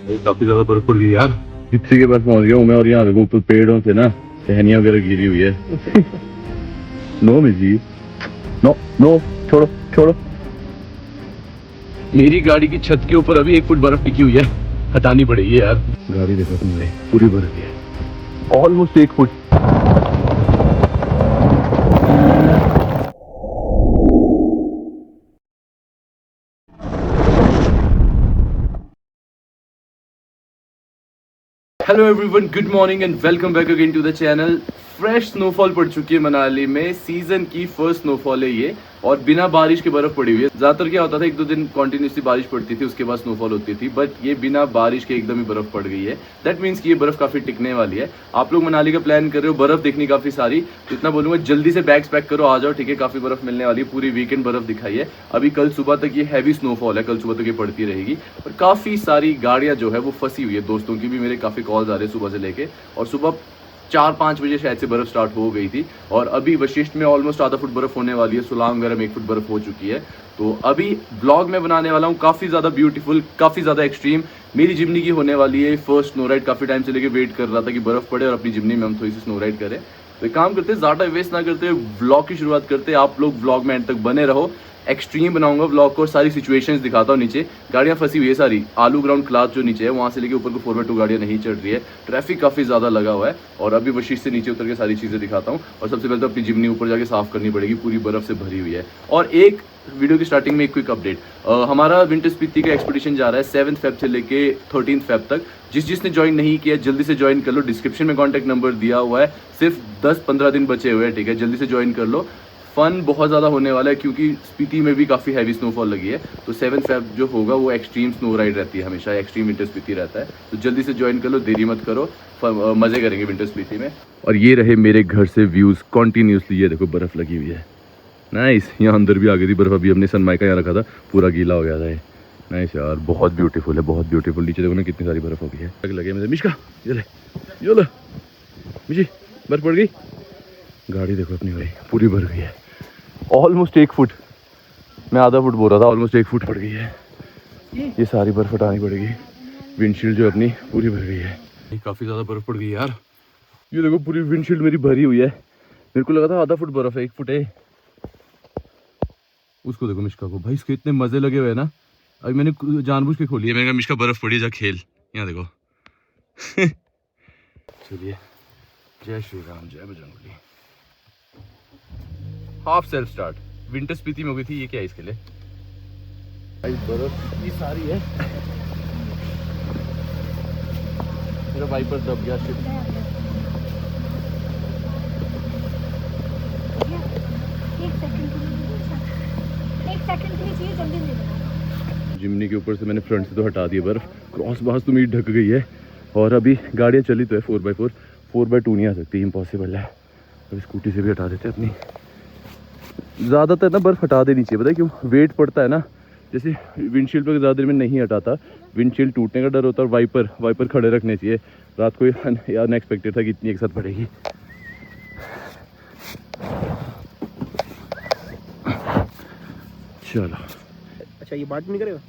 काफी ज्यादा बर्फ पड़ गई यार। जिप्सी के पास पहुंच गया हूँ मैं और यहाँ देखो ऊपर पेड़ों से ना टहनियां वगैरह गिरी हुई है। नो मिजी, नो नो, छोड़ो छोड़ो। मेरी गाड़ी की छत के ऊपर अभी 1 फुट बर्फ टिकी हुई है, हटानी पड़ेगी यार। गाड़ी देखो अपनी पूरी बर्फ है, ऑलमोस्ट 1 फुट। Hello everyone, good morning and welcome back again to the channel. Fresh snowfall पड़ चुकी है मनाली में, सीजन की फर्स्ट स्नोफॉल है ये, और बिना बारिश के बर्फ पड़ी हुई है। ज्यादातर क्या होता था 1-2 दिन कंटिन्यूसली बारिश पड़ती थी, उसके बाद स्नोफॉल होती थी, बट ये बिना बारिश के एकदम ही बर्फ पड़ गई है। दैट मीन्स कि ये बर्फ काफी टिकने वाली है। आप लोग मनाली का प्लान कर रहे हो, बर्फ देखनी काफी सारी, तो इतना बोलूंगा जल्दी से बैग्स पैक करो, आ जाओ, ठीक है। काफी बर्फ मिलने वाली है, पूरी वीकेंड बर्फ दिखाई है। अभी कल सुबह तक ये हैवी स्नोफॉल है, कल सुबह तक ये पड़ती रहेगी। और काफी सारी गाड़ियां जो है वो फंसी हुई है, दोस्तों की भी मेरे काफी कॉल्स आ रहे हैं सुबह से लेके, और सुबह 4-5 बजे शायद से बर्फ स्टार्ट हो गई थी। और अभी वशिष्ठ में ऑलमोस्ट आधा फुट बर्फ होने वाली है, सोलांग वगैरह में 1 फुट बर्फ हो चुकी है। तो अभी ब्लॉग में बनाने वाला हूँ काफी ज्यादा ब्यूटीफुल, काफी ज्यादा एक्सट्रीम। मेरी जिम्नी की होने वाली है फर्स्ट स्नो राइड। काफी टाइम से लेके वेट कर रहा था कि बर्फ पड़े और अपनी जिम्नी में हम थोड़ी सी स्नो राइड करें। तो एक काम करते, ज्यादा वेस्ट ना करते, ब्लॉग की शुरुआत करते। आप लोग ब्लॉग में एंड तक बने रहो, एक्सट्रीम बनाऊंगा ब्लॉग को, सारी सिचुएशंस दिखाता हूँ। नीचे गाड़ियां फंसी हुई है सारी, आलू ग्राउंड क्लास जो नीचे है वहां से लेके ऊपर को 4x2 गाड़ियां नहीं चढ़ रही है, ट्रैफिक काफी ज्यादा लगा हुआ है। और अभी वशिष्ठ से नीचे उतर के सारी चीजें दिखाता हूँ। और सबसे पहले तो अपनी जिम्नी ऊपर जाके साफ करनी पड़ेगी, पूरी बर्फ से भरी हुई है। और एक वीडियो की स्टार्टिंग में एक क्विक अपडेट, हमारा विंटर स्पीति का एक्सपीडिशन जा रहा है 7 फेब से लेके 13 फेब तक। जिसने ज्वाइन नहीं किया जल्दी से ज्वाइन कर लो, डिस्क्रिप्शन में कॉन्टैक्ट नंबर दिया हुआ है। सिर्फ 10-15 दिन बचे हुए हैं, ठीक है, जल्दी से ज्वाइन कर लो। फन बहुत ज़्यादा होने वाला है क्योंकि स्पीति में भी काफ़ी हैवी स्नोफॉल लगी है। तो 7 फेब जो होगा वो एक्सट्रीम स्नो राइड रहती है, हमेशा एक्सट्रीम विंटर स्पीति रहता है। तो जल्दी से ज्वाइन कर लो, देरी मत करो, मज़े करेंगे विंटर स्पीति में। और ये रहे मेरे घर से व्यूज़ कॉन्टीन्यूसली, ये देखो बर्फ़ लगी हुई है, नाइस। यहाँ अंदर भी आ गई थी बर्फ़, अभी हमने सनमाइका यहाँ रखा था, पूरा गीला हो गया था ये, नाइस यार, बहुत ब्यूटीफुल है, बहुत ब्यूटीफुल। नीचे देखो ना कितनी सारी बर्फ़ हो गई है। लगे मुझे मिश्का, ये लो मिशी, बर्फ़ पड़ गई। गाड़ी देखो अपनी भाई पूरी भर गई है, ऑलमोस्ट 1 फुट, मैं आधा फुट बोल रहा था, ऑलमोस्ट 1 फुट पड़ गई है। ये सारी बर्फ हटानी पड़ेगी, विंडशील्ड जो अपनी पूरी भर गई है। काफ़ी ज़्यादा बर्फ पड़ गई यार, ये देखो पूरी विंडशील्ड मेरी भरी हुई है। मेरे को लगा था आधा फुट बर्फ है, 1 फुट है। उसको देखो मिश्का को, भाई इसके इतने मज़े लगे हुए हैं ना। अभी मैंने जानबूझ के खोली है, मैंने कहा मिश्का बर्फ पड़ी, जा खेल, यहाँ देखो। चलिए, जय श्री राम, जय Bajrangbali. Half self start, winter Spiti में हो गई थी, ये क्या है इसके लिए भाई, बर्फ इतनी सारी है। मेरा वाइपर दब गया, शिट। एक सेकंड के लिए चाहिए, जल्दी ले लो। जिम्नी के ऊपर से मैंने फ्रंट से तो हटा दिया बर्फ, क्रॉस बास तो मेरी ढक गई है। और अभी गाड़ियाँ चली तो है 4x4, 4x2 नहीं आ सकती, इम्पॉसिबल है। अभी स्कूटी से भी हटा देते हैं अपनी। ज़्यादातर ना बर्फ़ हटा देनी चाहिए, पता है क्यों? वेट पड़ता है ना, जैसे विंडशील्ड पर ज़्यादा देर में नहीं हटाता, विंडशील्ड टूटने का डर होता है। और वाइपर खड़े रखने चाहिए। रात को यार अनएक्सपेक्टेड था कि इतनी एक साथ पड़ेगी। चलो, अच्छा ये बात नहीं करेगा?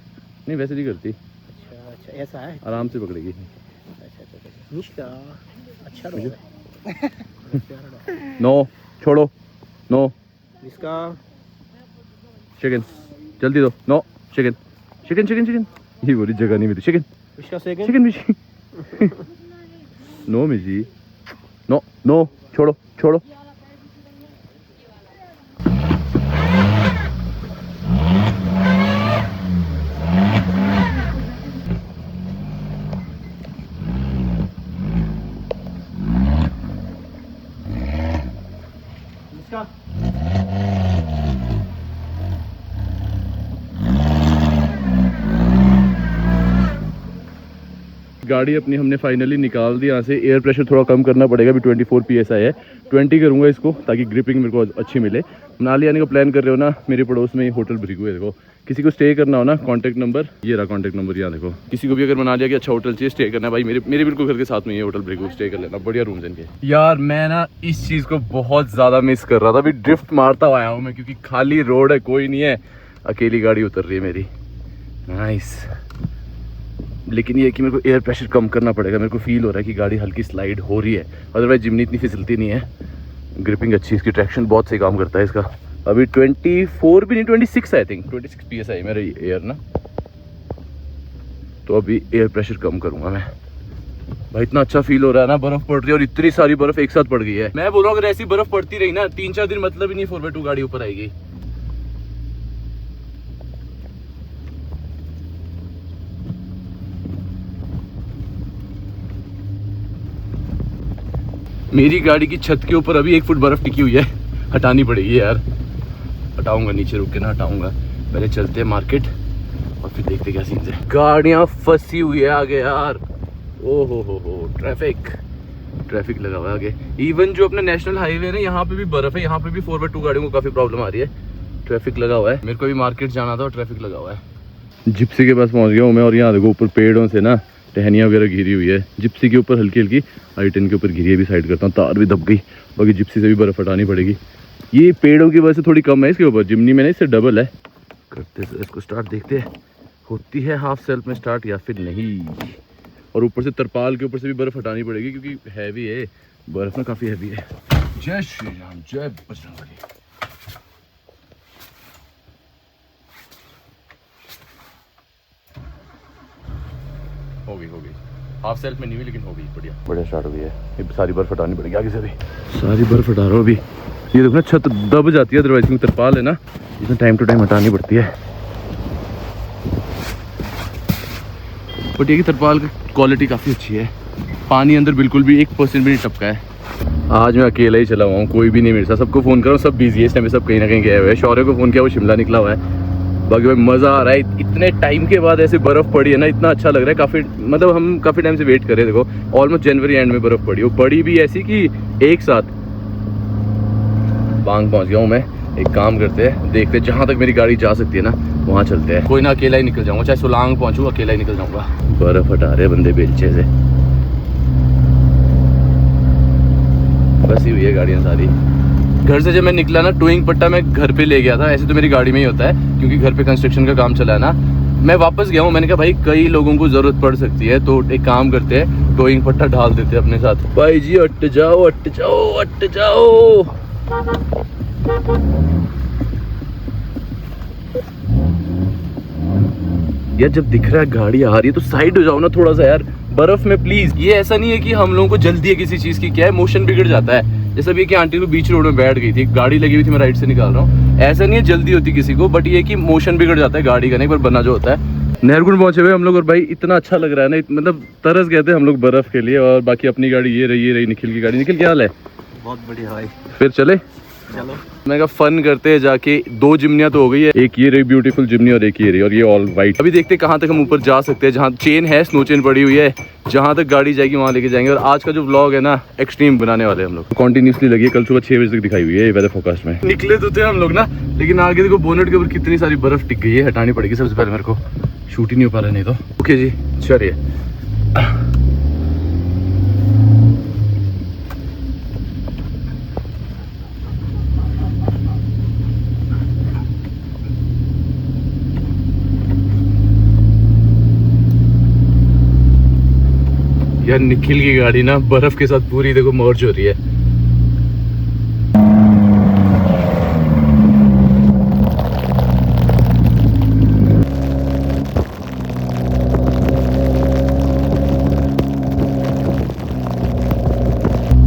नहीं वैसे नहीं करती। अच्छा ऐसा है, आराम से पकड़ेगी। अच्छा मिश्का, अच्छा रहा। नो छोड़ो, नो इसका चिकन जल्दी दो, no chicken chicken chicken chicken, ये बोली जगह नहीं मिलती। चिकन इसका सेकंड चिकन मिशी। नो मिशी, नो नो, छोड़ो छोड़ो। इसका गाड़ी अपनी हमने फाइनली निकाल दी यहाँ से। एयर प्रेशर थोड़ा कम करना पड़ेगा, अभी 24 PSI है, 20 करूँगा इसको ताकि ग्रिपिंग मेरे को अच्छी मिले। मनाली आने का प्लान कर रहे हो ना, मेरे पड़ोस में ही होटल भृगु है, देखो। किसी को स्टे करना हो ना, कॉन्टैक्ट नंबर ये रहा, कॉन्टैक्ट नंबर यहाँ देखो। किसी को भी अगर मनाली के अच्छा होटल चाहिए स्टे करना, भाई मेरे बिल्कुल घर के साथ में ये होटल भृगु, स्टे कर लेना, बढ़िया रूम्स इनके। यार मैं ना इस चीज़ को बहुत ज़्यादा मिस कर रहा था, अभी ड्रिफ्ट मारता आया हूँ मैं, क्योंकि खाली रोड है, कोई नहीं है, अकेली गाड़ी उतर रही है मेरी। नाइस, लेकिन ये है कि मेरे को एयर प्रेशर कम करना पड़ेगा। मेरे को फील हो रहा है कि गाड़ी हल्की स्लाइड हो रही है, अदरवाइज जिमनी इतनी फिसलती नहीं है। ग्रिपिंग अच्छी, इसकी ट्रैक्शन बहुत सही काम करता है इसका। अभी 24 भी नहीं, 26 आई थिंक, 26 PSI मेरा एयर ना। तो अभी एयर प्रेशर कम करूँगा मैं। भाई इतना अच्छा फील हो रहा है ना, बर्फ पड़ रही है और इतनी सारी बर्फ एक साथ पड़ गई है। मैं बोल रहा हूँ अगर ऐसी बर्फ पड़ती रही ना 3-4 दिन, मतलब ही नहीं 4x2 गाड़ी ऊपर आएगी। मेरी गाड़ी की छत के ऊपर अभी 1 फुट बर्फ टिकी हुई है, हटानी पड़ेगी यार। हटाऊंगा, नीचे रुक के ना हटाऊंगा। पहले चलते हैं मार्केट और फिर देखते क्या सीन है। गाड़ियां फंसी हुई है आगे यार। ओ हो ट्रैफिक लगा हुआ है आगे। इवन जो अपना नेशनल हाईवे है ना, यहाँ पे भी बर्फ है। यहाँ पे भी 4x2 गाड़ियों को काफी प्रॉब्लम आ रही है। ट्रैफिक लगा हुआ है। मेरे को भी मार्केट जाना था और ट्रैफिक लगा हुआ है। जिप्सी के पास पहुंच गया हूँ मैं, और यहाँ देखो ऊपर पेड़ों से ना टहनियाँ वगैरह घिरी हुई है। जिप्सी के ऊपर हल्की हल्की, i10 के ऊपर घिरी है। भी साइड करता हूँ, तार भी दब गई। बाकी जिप्सी से भी बर्फ हटानी पड़ेगी। ये पेड़ों की वजह से थोड़ी कम है इसके ऊपर, जिमनी में नहीं, इससे डबल है। करते इसको स्टार्ट, देखते हैं होती है हाफ सेल्फ में स्टार्ट या फिर नहीं। और ऊपर से तरपाल के ऊपर से भी बर्फ हटानी पड़ेगी क्योंकि हैवी है बर्फ ना, काफ़ी हैवी है। जय श्री राम, जय बजरंगबली। हो गई हाफ सेल्फ में नहीं हुई, लेकिन हो गई बढ़िया स्टार्ट हो गई है। ये सारी बर्फ हटानी पड़ेगी आगे से भी। सारी बर्फ हटा रहा हूँ अभी। ये देखो ना, छत दब जाती है अदरवाइज, क्योंकि तरपाल है ना, इसमें टाइम टू टाइम हटानी पड़ती है। बट ये की तरपाल की क्वालिटी काफ़ी अच्छी है। पानी अंदर बिल्कुल भी 1% भी नहीं टपका है। आज मैं अकेला ही चला हुआ हूँ, कोई भी नहीं मेरे साथ। सबको फ़ोन कर रहा हूँ, सब बिजी है इस टाइम, सब कहीं ना कहीं गए हुए हैं। शौर्य को फ़ोन किया, वो शिमला निकला हुआ है। बाकी भाई मज़ा आ रहा है। इतने टाइम के बाद ऐसे बर्फ़ पड़ी है ना, इतना अच्छा लग रहा है। काफ़ी मतलब हम काफ़ी टाइम से वेट कर रहे हैं। देखो ऑलमोस्ट जनवरी एंड में बर्फ़ पड़ी, वो पड़ी भी ऐसी कि एक साथ। बांग पहुँच गया हूँ मैं। एक काम करते हैं, देखते हैं जहाँ तक मेरी गाड़ी जा सकती है ना वहाँ चलते हैं। कोई ना, अकेला ही निकल जाऊँगा, चाहे सोलांग पहुँचूँ अकेला ही निकल जाऊँगा। बर्फ़ हटा रहे बंदे बेलचे से, फंसी हुई है गाड़ियाँ सारी। घर से जब मैं निकला ना, टोइंग पट्टा मैं घर पे ले गया था। ऐसे तो मेरी गाड़ी में ही होता है क्योंकि घर पे कंस्ट्रक्शन का काम चला है ना। मैं वापस गया हूँ, मैंने कहा भाई कई लोगों को ज़रूरत पड़ सकती है, तो एक काम करते हैं, टोइंग पट्टा ढाल देते हैं अपने साथ। भाई जी अट जाओ अट जाओ अट जाओ। यार जब दिख रहा है गाड़ी आ रही है तो साइड हो जाओ ना थोड़ा सा यार, बर्फ में प्लीज। ये ऐसा नहीं है कि हम लोगों को जल्दी है किसी चीज की, क्या है मोशन बिगड़ जाता है। जैसा भी कि आंटी को बीच रोड में बैठ गई थी, गाड़ी लगी हुई थी, मैं राइट से निकाल रहा हूँ। ऐसा नहीं है जल्दी होती किसी को, बट ये कि मोशन बिगड़ जाता है गाड़ी का, नहीं पर बना जो होता है। नहरकुंड पहुंचे हुए हम लोग, और भाई इतना अच्छा लग रहा है ना, मतलब तरस गए थे हम लोग बर्फ के लिए। और बाकी अपनी गाड़ी ये रही निखिल की गाड़ी। निखिल क्या हाल है? बहुत बढ़िया भाई। फिर चले, चलो। मैं कहा फन करते हैं जाके। 2 जिमनियाँ तो हो गई है, एक ये रही ब्यूटीफुल जिमनी और एक ये रही, और ये ऑल वाइट। अभी देखते हैं कहाँ तक हम ऊपर जा सकते हैं। जहाँ चेन है, स्नो चेन पड़ी हुई है, जहाँ तक गाड़ी जाएगी वहाँ लेके जाएंगे। और आज का जो व्लॉग है ना, एक्सट्रीम बनाने वाले हम लोग। कंटिन्यूसली लगी है, कल सुबह 6 बजे तक दिखाई हुई है वेदर फोरकास्ट में। निकले तो थे हम लोग ना, लेकिन आगे देखो बोनेट के ऊपर कितनी सारी बर्फ टिक गई है, हटानी पड़ेगी सबसे पहले। मेरे को शूट ही नहीं हो पा रहा नहीं तो। ओके जी चलिए। यार निखिल की गाड़ी ना बर्फ के साथ पूरी देखो मर्ज हो रही है।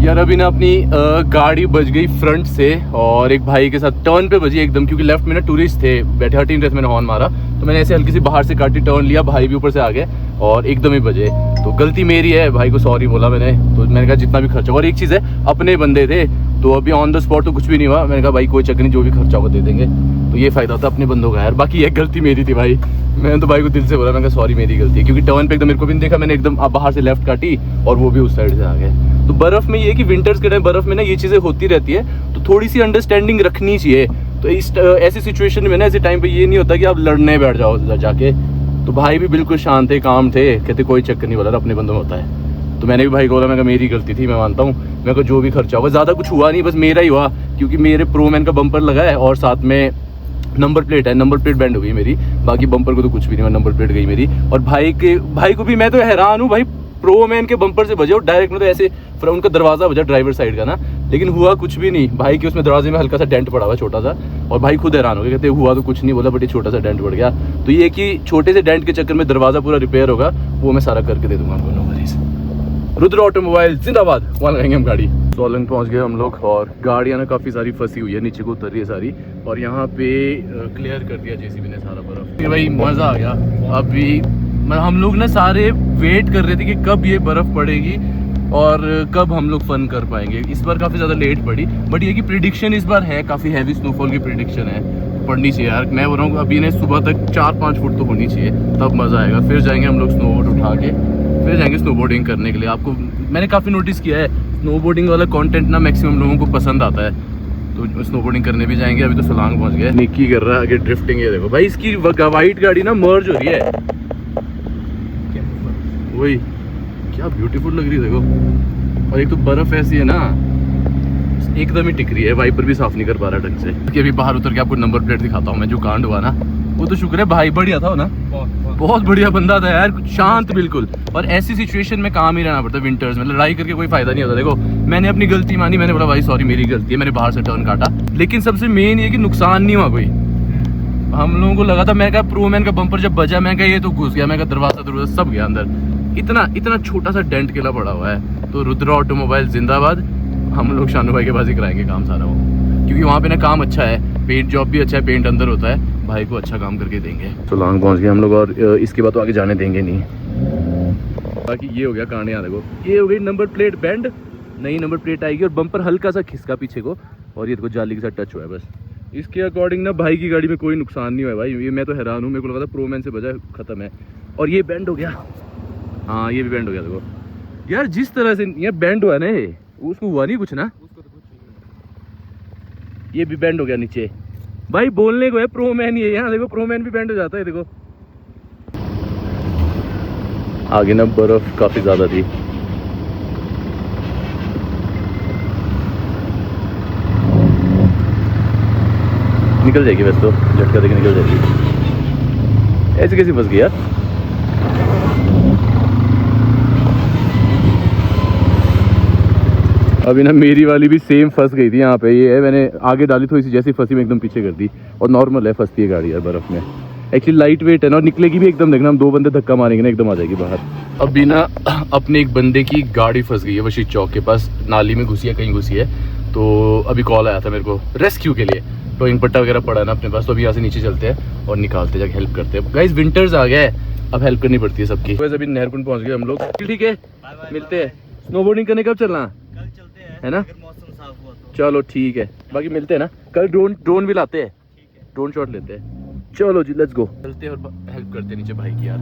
यार अभी ना अपनी गाड़ी बज गई फ्रंट से, और एक भाई के साथ टर्न पे बजी एकदम, क्योंकि लेफ्ट में ना टूरिस्ट थे बैठे, 13 रेस मैंने हॉर्न मारा, तो मैंने ऐसे हल्की सी बाहर से काटी, टर्न लिया, भाई भी ऊपर से आ गए और एकदम ही बजे। तो गलती मेरी है, भाई को सॉरी बोला मैंने। तो मैंने कहा जितना भी खर्चा, और एक चीज़ है अपने बंदे थे तो अभी ऑन द स्पॉट तो कुछ भी नहीं हुआ। मैंने कहा भाई कोई चक्कर नहीं, जो भी खर्चा होगा दे देंगे। तो ये फायदा होता है अपने बंदों का यार। बाकी एक गलती मेरी थी भाई, मैंने तो भाई को दिल से बोला, मैंने कहा सॉरी मेरी गलती है, क्योंकि टर्न पे एकदम मेरे को भी नहीं देखा, मैंने एकदम बाहर से लेफ्ट काटी और वो भी उस साइड से आ गए। तो बर्फ़ में ये कि विंटर्स के टाइम बर्फ़ में ना ये चीज़ें होती रहती है, तो थोड़ी सी अंडरस्टैंडिंग रखनी चाहिए। तो इस ऐसी सिचुएशन में ना, ऐसे टाइम पे ये नहीं होता कि आप लड़ने बैठ जाओ जाके। तो भाई भी बिल्कुल शांत थे, काम थे, कहते कोई चक्कर नहीं, बोला अपने बंदों में होता है। तो मैंने भी भाई को बोला, मैं कहा मेरी गलती थी, मैं मानता हूँ, मैं को जो भी खर्चा होगा, ज़्यादा कुछ हुआ नहीं, बस मेरा ही हुआ, क्योंकि मेरे प्रो मैन का बम्पर लगा है और साथ में नंबर प्लेट है, नंबर प्लेट बैंड हो गई मेरी, बाकी बम्पर को तो कुछ भी नहीं हुआ, नंबर प्लेट गई मेरी। और भाई को भी मैं तो हैरान हूँ भाई, प्रो मैन के बम्पर से बजे डायरेक्ट में तो ऐसे फ्रंट का दरवाजा बजा ड्राइवर साइड का ना, लेकिन हुआ कुछ भी नहीं। भाई के उसमें दरवाजे में हल्का सा डेंट पड़ा हुआ छोटा सा, और भाई खुद हैरान हो गया, कहते हुआ तो कुछ नहीं, बोला बट ये छोटा सा डेंट पड़ गया। तो ये कि छोटे से डेंट के चक्कर में दरवाजा पूरा रिपेयर होगा, वो मैं सारा करके दे दूंगा आपको, नो वरीज। रुद्र ऑटोमोबाइल जिंदाबाद। वहाँ लगाएंगे हम गाड़ी। सोलन पहुंच गए हम लोग, और गाड़ियाँ ना काफ़ी सारी फंसी हुई है, नीचे को उतर रही है सारी, और यहाँ पे क्लियर कर दिया जेसीबी ने सारा बर्फ। ये भाई मज़ा आ गया। अभी हम लोग ना सारे वेट कर रहे थे कि कब ये बर्फ़ पड़ेगी और कब हम लोग फन कर पाएंगे। इस बार काफ़ी ज़्यादा लेट पड़ी, बट ये कि प्रिडिक्शन इस बार है, काफ़ी हैवी स्नोफॉल की प्रिडिक्शन है, पड़नी चाहिए यार। मैं बोल रहा हूँ अभी ने सुबह तक 4-5 फुट तो होनी चाहिए, तब मज़ा आएगा। फिर जाएंगे हम लोग स्नोबोर्ड उठा के, फिर जाएंगे स्नोबोर्डिंग करने के लिए। आपको मैंने काफ़ी नोटिस किया है, स्नोबोर्डिंग वाला कंटेंट ना मैक्सिमम लोगों को पसंद आता है, तो स्नोबोर्डिंग करने भी जाएंगे। अभी तो सोलांग पहुंच गए, निक्की कर रहा है आगे ड्रिफ्टिंग। ये देखो भाई, इसकी वाइट गाड़ी ना मर्ज हो रही है, वही क्या ब्यूटीफुल लग रही है देखो। और एक तो बर्फ ऐसी है ना, एकदम ही टिक रही है, वाइपर भी साफ नहीं कर पा रहा ढंग से। कि अभी बाहर उतर के आपको नंबर प्लेट दिखाता हूँ मैं, जो कांड हुआ ना, वो तो शुक्र है भाई बढ़िया था ना, बहुत बढ़िया बंदा था यार, शांत बिल्कुल। और ऐसी सिचुएशन में काम ही रहना पड़ता है विंटर्स में, लड़ाई करके कोई फायदा नहीं होता। देखो मैंने अपनी गलती मानी, मैंने बोला भाई सॉरी मेरी गलती है, मैंने बाहर से टर्न काटा, लेकिन सबसे मेन ये कि नुकसान नहीं हुआ कोई। हम लोगों को लगा था, मैं कहा प्रो मैन का बम्पर जब बजा, मैं कहा ये तो घुस गया, मैं कहा दरवाजा सब गया अंदर, इतना छोटा सा डेंट केला पड़ा हुआ है। तो रुद्र ऑटोमोबाइल जिंदाबाद। हम लोग शानू भाई के पास ही कराएंगे काम सारा वो, क्योंकि वहाँ पे ना काम अच्छा है, पेंट जॉब भी अच्छा है, पेंट अंदर होता है, भाई को अच्छा काम करके देंगे। सोलांग पहुँच गए हम लोग, और इसके बाद तो आगे जाने देंगे नहीं। बाकी ये हो गया कांड, यहाँ देखो ये हो गई नंबर प्लेट बैंड, नई नंबर प्लेट आएगी, और बम्पर हल्का सा खिसका पीछे को, और ये देखो जाली के साथ टच हुआ है बस। इसके अकॉर्डिंग ना भाई की गाड़ी में कोई नुकसान नहीं हुआ है भाई, ये मैं तो हैरान हूँ, मेरे को लगा था प्रो मैन से बजा खत्म है। और ये बैंड हो गया, हाँ ये भी बैंड हो गया देखो यार, जिस तरह से ये बैंड हुआ ना, उसको हुआ नहीं कुछ ना, ये भी बैंड हो गया नीचे। भाई बोलने को है प्रो मैन, ये यहाँ देखो प्रो मैन भी बैंड हो जाता है देखो। आगे ना बर्फ काफी ज्यादा थी, निकल जाएगी वैसे तो, झटका देके निकल जाएगी। ऐसे कैसे फंस गया, अभी ना मेरी वाली भी सेम फंस गई थी यहाँ पे। ये है मैंने आगे डाली थोड़ी सी, जैसी फंसी मैं एकदम पीछे कर दी, और नॉर्मल है फंसती है गाड़ी यार बर्फ में, एक्चुअली लाइट वेट है ना, और निकलेगी भी एकदम, देखना हम 2 बंदे धक्का मारेंगे ना एकदम आ जाएगी बाहर। अभी ना अपने एक बंदे की गाड़ी फंस गई है वशीद चौक के पास, नाली में घुसी है, कहीं घुसी है, तो अभी कॉल आया था मेरे को रेस्क्यू के लिए, टोइंग पट्टा वगैरह पड़ा है ना अपने पास, तो अभी यहाँ से नीचे चलते हैं और निकालते जाके हेल्प करते हैं। गाइस विंटर्स आ गया है, अब हेल्प करनी पड़ती है सबकी। वैसे अभी नहरकुंड पहुँच गए हम लोग, ठीक है मिलते हैं। स्नोबोर्डिंग करने कब चलना है ना, मौसम साफ हुआ तो चलो ठीक है, बाकी मिलते हैं ना कल। ड्रोन भी लाते हैं, ड्रोन शॉट लेते हैं। चलो जी लेट्स गो, चलते हैं और हेल्प करते हैं नीचे भाई की। यार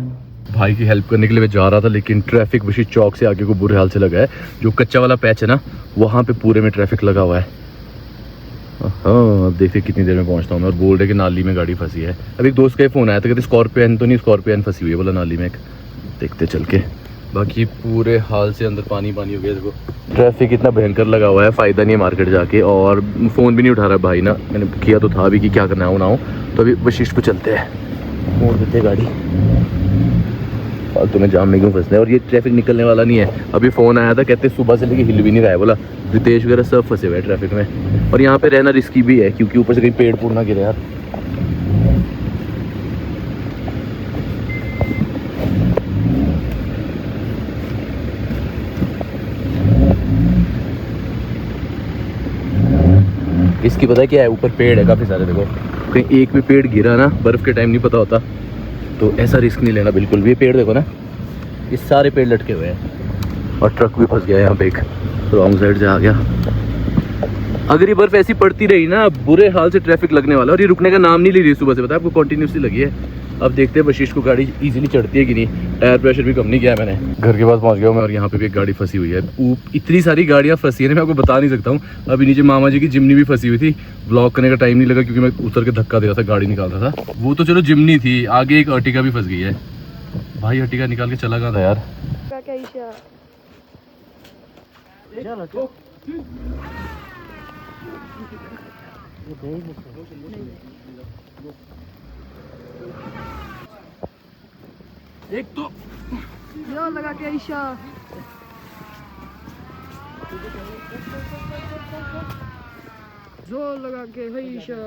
भाई की हेल्प करने के लिए मैं जा रहा था, लेकिन ट्रैफिक वशीद चौक से आगे को बुरे हाल से लगा है, जो कच्चा वाला पैच है ना वहाँ पे पूरे में ट्रैफिक लगा हुआ है। हाँ अब देखते कितनी देर में पहुँचता हूँ मैं। और बोल रहे कि नाली में गाड़ी फंसी है। अभी एक दोस्त का फ़ोन आया था, कहते स्कॉर्पियन तो नहीं, स्कॉर्पियन फंसी हुई है बोला नाली में, देखते चल के। बाकी पूरे हाल से अंदर पानी पानी हो गया देखो, ट्रैफिक इतना भयंकर लगा हुआ है, फ़ायदा नहीं है मार्केट जाके, और फ़ोन भी नहीं उठा रहा भाई ना, मैंने किया तो था अभी कि क्या करना है ना हो, तो अभी वशिष्ठ को चलते हैं, मोड़ देते गाड़ी, फालतू में जाम में क्यों फंसते हैं। और ये ट्रैफिक निकलने वाला नहीं है, अभी फ़ोन आया था, कहते सुबह से लेके हिल भी नहीं रहा है, बोला रितेश वगैरह सब फंसे हुए हैं ट्रैफिक में, और यहाँ पे रहना रिस्की भी है, क्योंकि ऊपर से कहीं पेड़ पूड़ ना गिरे यार। इसकी पता है क्या है, ऊपर पेड़ है काफ़ी सारे, देखो कहीं एक भी पेड़ गिरा ना, बर्फ़ के टाइम नहीं पता होता, तो ऐसा रिस्क नहीं लेना बिल्कुल भी। ये पेड़ देखो ना, ये सारे पेड़ लटके हुए हैं, और ट्रक भी फंस गया यहाँ पे, एक रॉन्ग साइड से आ गया। अगर ये बर्फ़ ऐसी पड़ती रही ना, बुरे हाल से ट्रैफिक लगने वाला, और ये रुकने का नाम नहीं ले रही सुबह से, पता है आपको, कंटिन्यूसली लगी है। अब देखते हैं वशिष्ठ को गाड़ी इजीली चढ़ती है कि नहीं, टायर प्रेशर भी कम नहीं किया है मैंने। घर के पास पहुंच गया हूँ मैं, और यहाँ पे भी एक गाड़ी फंसी हुई है। इतनी सारी गाड़ियाँ फंसी है ना, मैं आपको बता नहीं सकता हूँ। अभी नीचे मामा जी की जिम्नी भी फंसी हुई थी, ब्लॉक करने का टाइम नहीं लगा, क्योंकि मैं उतर के धक्का दे रहा था, गाड़ी निकाल रहा था। वो तो चलो जिम्नी थी, आगे एक अर्टिगा भी फंस गई है। भाई अर्टिगा निकाल के चला गया था यार। एक तो जोर लगा के ईशा। जोर लगा के है ईशा।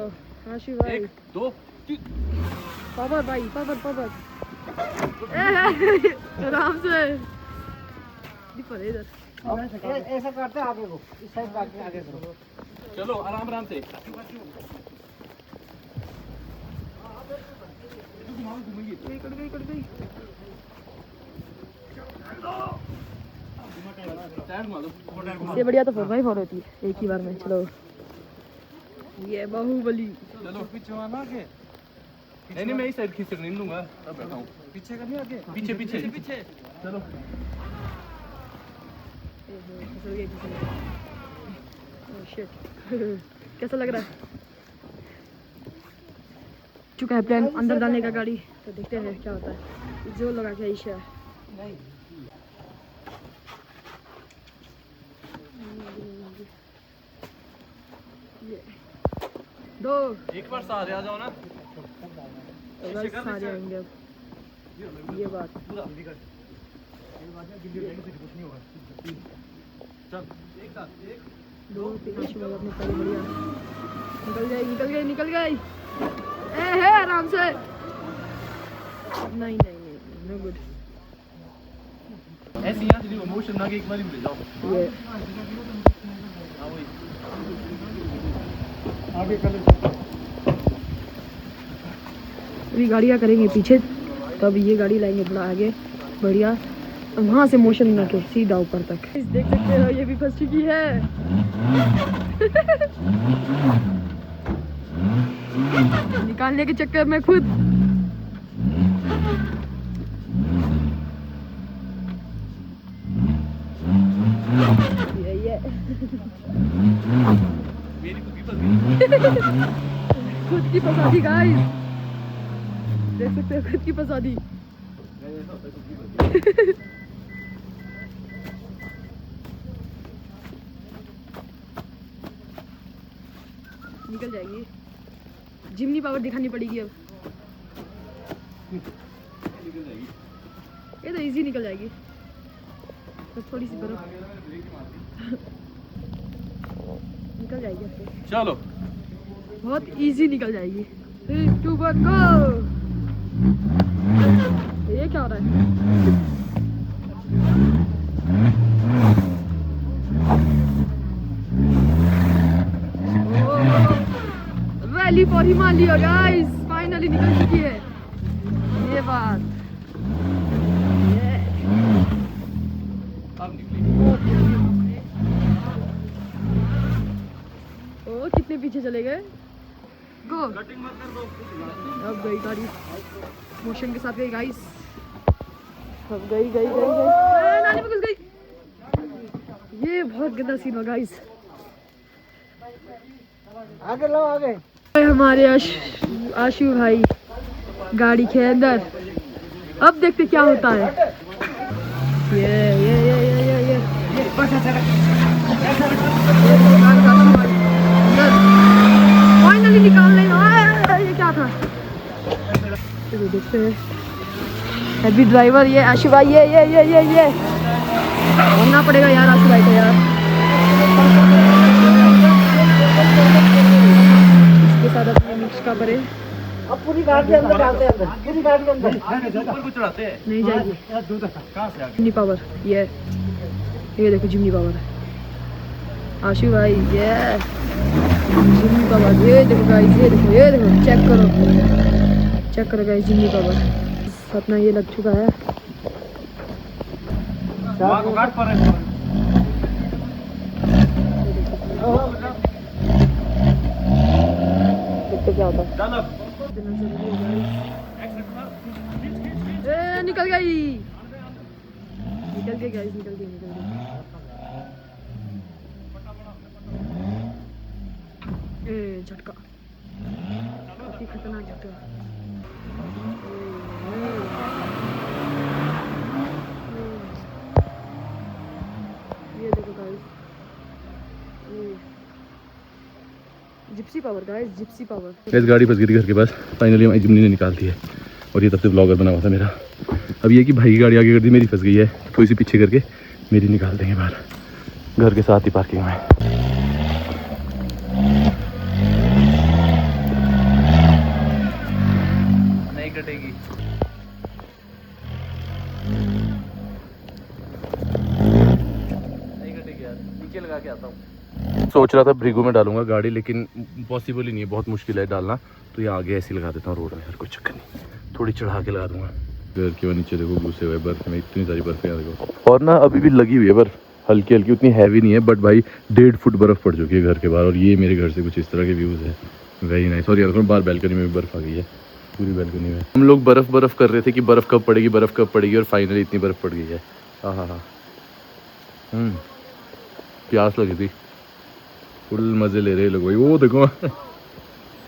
आशी भाई। एक दो तीन। पावर भाई, पावर। आराम से। पर इधर। ऐसा करते आगे को, इस साइड काटने आगे करो। चलो आराम से। कट गई। इससे बढ़िया तो 4x4 होती है एक ही बार में। चलो ये बाहुबली। चलो पीछे वाला आगे, नहीं मैं इस साइड खींच नहीं लूंगा, तब बैठा हूँ पीछे का नहीं आगे, पीछे। चलो फिसल गया। शिट। कैसा लग रहा है? चुका है प्लान अंदर डालने का गाड़ी, तो देखते हैं क्या होता है। जो लगा के ईशा। ये दो एक बार सारे आ जाओ ना। सारे आएंगे अब। ये बात चल एक साथ एक दो तीन शुभ अपने पहले बढ़िया निकल गई। है आराम से। नहीं नो गुड। ऐसे यहाँ से इमोशन ना कि एक बार ही मिल जाओ। ये हाँ वही आगे कर। अभी गाड़ियाँ करेंगे पीछे, तब ये गाड़ी लाएंगे थोड़ा आगे बढ़िया, और वहाँ से मोशन ना के सीधा ऊपर तक। देख सकते हो ये भी फंस चुकी है। निकालने के चक्कर में खुद। ये मेरी खुद की फंस खुद की फंसादी गाइस, देख सकते हो खुद की फंसादी। निकल जाएगी। जिमनी पावर दिखानी पड़ेगी अब। ये तो इजी निकल जाएगी, बस थोड़ी सी बर्फ निकल जाएगी अब तो। चलो बहुत इजी निकल जाएगी। 3, 2, 1 गो। ये क्या हो रहा है? Rally for Himalaya guys, finally निकल चुकी है ये बात। अब निकली। ओ कितने पीछे चले गए। गो। अब गई गाड़ी मोशन के साथ गई गाइस। अब गई नाली में घुस गई। ये बहुत गंदा सीन हुआ गाइस। आगे लो आगे। हमारे आशु भाई गाड़ी के अंदर। अब देखते क्या होता है। ये फाइनली निकाल ले। ये क्या था? चलो देखते हैं। हैवी ड्राइवर ये आशु भाई। ये होना पड़ेगा यार आशु भाई को यार। इसके साथ अपने मिक्स का करें। अब पूरी गाड़ी अंदर डालते हैं, अंदर पूरी गाड़ी के अंदर। ऊपर को चढ़ाते हैं। नहीं जाएगी। कहाँ से आ गए? जिमनी पावर ये देखो जिमनी पावर। आशु भाई ये जिमनी पावर। ये देखो गाइस, ये देखो चेक करो गाइस जिमनी पावर। अपना ये लग चुका है। वहाँ को काट पर है। देखते क्या होता है। चलो निकल गई गाइस, निकल गई। झटका, काफी खतरनाक झटका। ये देखो guys, Gypsy power guys, Gypsy power. Gas गाड़ी फंस गई थी घर के पास, फाइनली हमारी जिमनी ने निकाल दी है। और ये तब से ब्लॉगर बना हुआ था मेरा। अब ये कि भाई की गाड़ी आगे कर दी, मेरी फंस गई है, थोड़ी सी पीछे करके मेरी निकाल देंगे बाहर, घर के साथ ही पार्किंग में। नहीं कटेगी। नहीं कटेगी यार, नीचे लगा के आता हूँ। सोच रहा था ब्रिगो में डालूंगा गाड़ी, लेकिन पॉसिबल ही नहीं है, बहुत मुश्किल है डालना। तो यहाँ आगे ऐसे ही लगा देता हूँ रोड में यार, कोई चक्कर नहीं, थोड़ी चढ़ा के लगा दूंगा। घर के नीचे देखो घुसे हुए बर्फ में, इतनी सारी बर्फ है देखो। और ना अभी भी लगी हुई है बर्फ, हल्की हल्की, उतनी हैवी नहीं है, बट भाई 1.5 फुट बर्फ पड़ चुकी है घर के बाहर। और ये मेरे घर से कुछ इस तरह के व्यूज़ है, वेरी नाइस। और यार बाहर बैल्कनी में भी बर्फ आ गई है, पूरी बैल्कनी में। हम लोग बर्फ़ कर रहे थे कि बर्फ़ कब पड़ेगी, बर्फ़ कब पड़ेगी, और फाइनली इतनी बर्फ़ पड़ गई है। हाँ हाँ हाँ, प्यास लगी थी, फुल मज़े ले रहे लोग भाई, वो देखो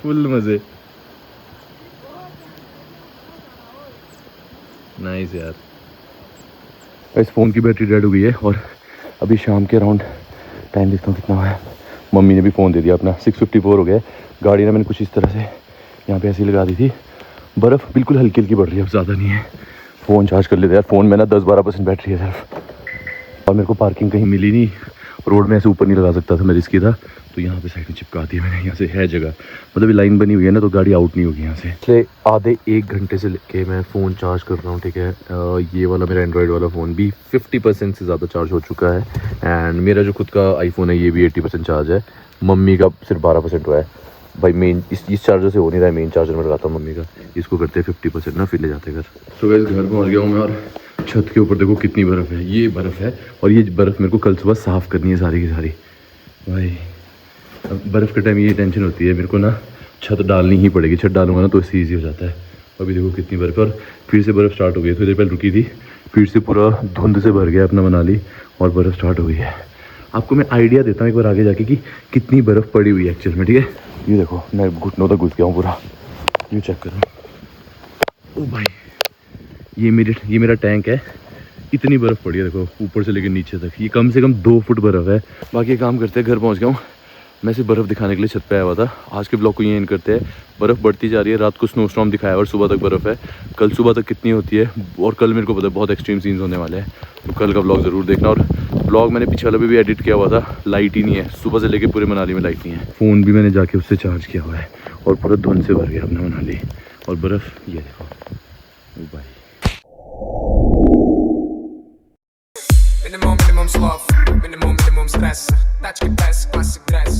फुल मज़े, नाइस यार। इस फ़ोन की बैटरी डेड हो गई है और अभी शाम के अराउंड टाइम देखता हूँ कितना हुआ है। मम्मी ने भी फ़ोन दे दिया अपना, 6:54 हो गया है। गाड़ी ना मैंने कुछ इस तरह से यहाँ पे ऐसी लगा दी थी, बर्फ़ बिल्कुल हल्की हल्की पड़ रही है, अब ज़्यादा नहीं है। फ़ोन चार्ज कर लेते यार, फ़ोन में ना 10-12% बैटरी है सिर्फ। और मेरे को पार्किंग कहीं मिली नहीं, रोड में ऐसे ऊपर नहीं लगा सकता था, मैं रिस्की था, तो यहाँ पे साइड में चिपका दी है मैंने। यहाँ से है जगह, मतलब लाइन बनी हुई है ना, तो गाड़ी आउट नहीं होगी यहाँ से। इसलिए आधे 1 घंटे से लेके मैं फ़ोन चार्ज कर रहा हूँ, ठीक है। ये वाला मेरा एंड्रॉयड वाला फ़ोन भी 50% से ज़्यादा चार्ज हो चुका है। एंड मेरा जो खुद का आईफोन है ये भी 80% चार्ज है। मम्मी का सिर्फ 12% हुआ है भाई। मेन इस चार्जर से हो नहीं रहा है, मेन चार्जर में लगाता हूँ मम्मी का, इसको करते हैं 50% ना, फिर ले जाते घर। तो गाइस घर पहुँच गया हूँ मैं, और छत के ऊपर देखो कितनी बर्फ़ है, ये बर्फ़ है। और ये बर्फ़ मेरे को कल सुबह साफ़ करनी है सारी की सारी भाई। अब बर्फ़ के टाइम ये टेंशन होती है मेरे को ना, छत डालनी ही पड़ेगी, छत डालूंगा ना तो इससे ईजी हो जाता है। अभी देखो कितनी बर्फ़ है, और फिर से बर्फ़ स्टार्ट हो गई। थोड़ी देर पहले रुकी थी, फिर से पूरा धुंध से भर गया अपना मनाली, और बर्फ़ स्टार्ट हो गई है। आपको मैं आइडिया देता हूँ एक बार आगे जाके कि कितनी बर्फ़ पड़ी हुई है एक्चुअल में, ठीक है। ये देखो मैं घुटनों तक घुस गया हूँ पूरा, ये चेक करो। ओ भाई, ये मेरा टैंक है, इतनी बर्फ़ पड़ी है देखो, ऊपर से लेकर नीचे तक, ये कम से कम 2 फुट बर्फ़ है। बाकी काम करते हैं, घर पहुंच गया हूँ मैं, सिर्फ बर्फ़ दिखाने के लिए छत पे आया हुआ था। आज के ब्लॉग को ये एंड करते हैं। बर्फ़ बढ़ती जा रही है, रात को स्नो स्टॉर्म दिखाया और सुबह तक बर्फ़ है। कल सुबह तक कितनी होती है, और कल मेरे को पता है बहुत एक्सट्रीम सीन्स होने वाले हैं, तो कल का ब्लॉग ज़रूर देखना। और ब्लॉग मैंने पीछे वाला भी एडिट किया हुआ था, लाइट ही नहीं है, सुबह से लेकर पूरे मनाली में लाइट नहीं है। फ़ोन भी मैंने जाके उससे चार्ज किया हुआ है, और पूरा धुंध से भर गया अपना मनाली। और बर्फ़ ये देखो भाई। Minimum sloth, minimum stress. Tачки без, classic dress.